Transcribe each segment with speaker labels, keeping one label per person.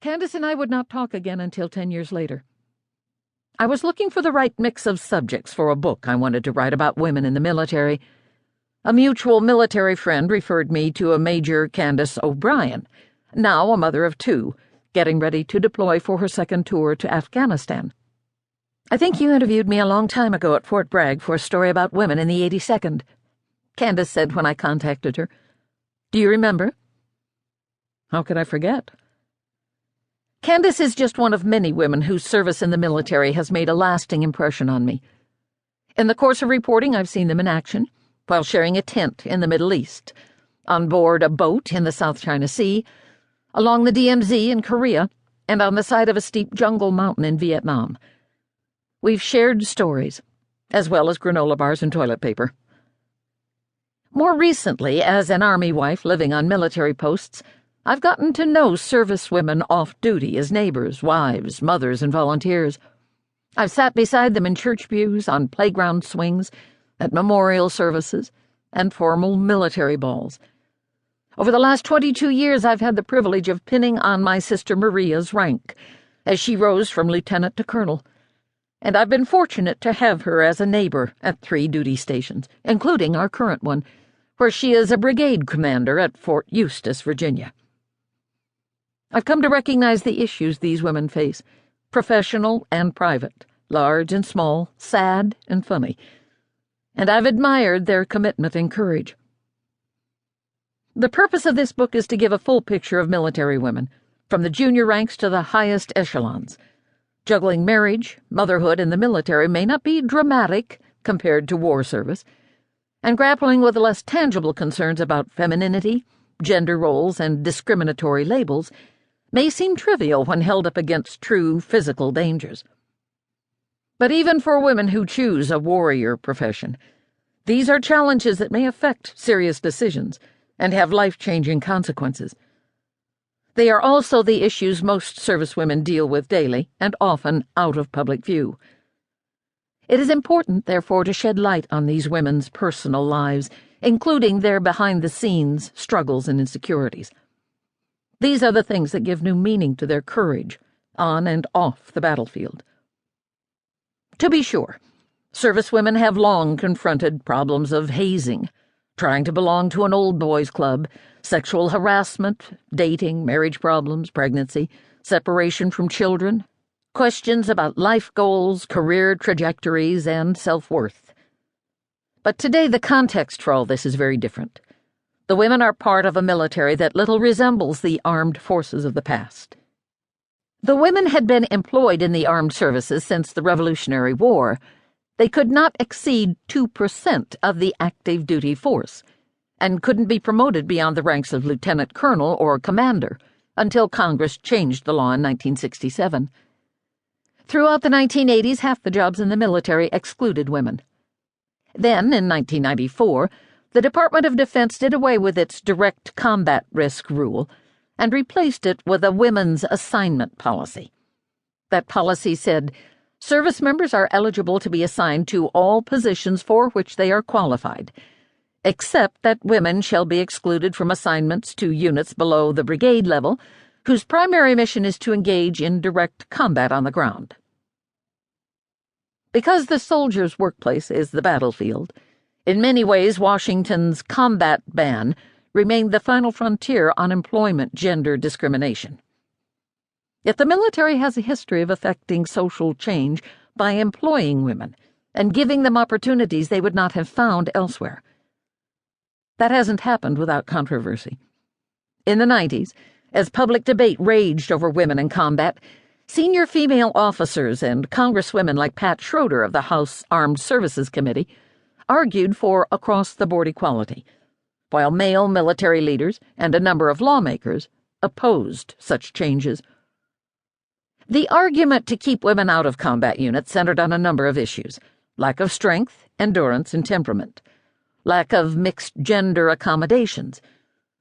Speaker 1: Candace and I would not talk again until 10 years later. I was looking for the right mix of subjects for a book I wanted to write about women in the military. A mutual military friend referred me to a Major Candace O'Brien, now a mother of 2, getting ready to deploy for her second tour to Afghanistan. "I think you interviewed me a long time ago at Fort Bragg for a story about women in the 82nd, Candace said when I contacted her. "Do you remember?" "How could I forget?" Candace is just one of many women whose service in the military has made a lasting impression on me. In the course of reporting, I've seen them in action, while sharing a tent in the Middle East, on board a boat in the South China Sea, along the DMZ in Korea, and on the side of a steep jungle mountain in Vietnam. We've shared stories, as well as granola bars and toilet paper. More recently, as an Army wife living on military posts, I've gotten to know servicewomen off-duty as neighbors, wives, mothers, and volunteers. I've sat beside them in church pews, on playground swings, at memorial services, and formal military balls. Over the last 22 years, I've had the privilege of pinning on my sister Maria's rank, as she rose from lieutenant to colonel, and I've been fortunate to have her as a neighbor at 3 duty stations, including our current one, where she is a brigade commander at Fort Eustis, Virginia. I've come to recognize the issues these women face, professional and private, large and small, sad and funny, and I've admired their commitment and courage. The purpose of this book is to give a full picture of military women, from the junior ranks to the highest echelons. Juggling marriage, motherhood, and the military may not be dramatic compared to war service, and grappling with less tangible concerns about femininity, gender roles, and discriminatory labels may seem trivial when held up against true physical dangers. But even for women who choose a warrior profession, these are challenges that may affect serious decisions and have life-changing consequences. They are also the issues most servicewomen deal with daily and often out of public view. It is important, therefore, to shed light on these women's personal lives, including their behind-the-scenes struggles and insecurities. These are the things that give new meaning to their courage, on and off the battlefield. To be sure, servicewomen have long confronted problems of hazing, trying to belong to an old boys club, sexual harassment, dating, marriage problems, pregnancy, separation from children, questions about life goals, career trajectories, and self-worth. But today the context for all this is very different. The women are part of a military that little resembles the armed forces of the past. The women had been employed in the armed services since the Revolutionary War. They could not exceed 2% of the active duty force, and couldn't be promoted beyond the ranks of lieutenant colonel or commander until Congress changed the law in 1967. Throughout the 1980s, half the jobs in the military excluded women. Then, in 1994, the Department of Defense did away with its direct combat risk rule and replaced it with a women's assignment policy. That policy said, service members are eligible to be assigned to all positions for which they are qualified, except that women shall be excluded from assignments to units below the brigade level, whose primary mission is to engage in direct combat on the ground. Because the soldier's workplace is the battlefield, in many ways Washington's combat ban remained the final frontier on employment gender discrimination. Yet the military has a history of effecting social change by employing women and giving them opportunities they would not have found elsewhere. That hasn't happened without controversy. In the 90s, as public debate raged over women in combat, senior female officers and congresswomen like Pat Schroeder of the House Armed Services Committee argued for across-the-board equality, while male military leaders and a number of lawmakers opposed such changes. The argument to keep women out of combat units centered on a number of issues: lack of strength, endurance, and temperament, lack of mixed-gender accommodations,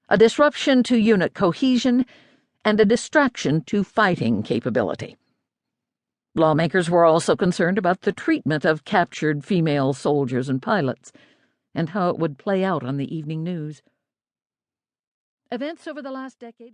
Speaker 1: a disruption to unit cohesion, and a distraction to fighting capability. Lawmakers were also concerned about the treatment of captured female soldiers and pilots, and how it would play out on the evening news. Events over the last decade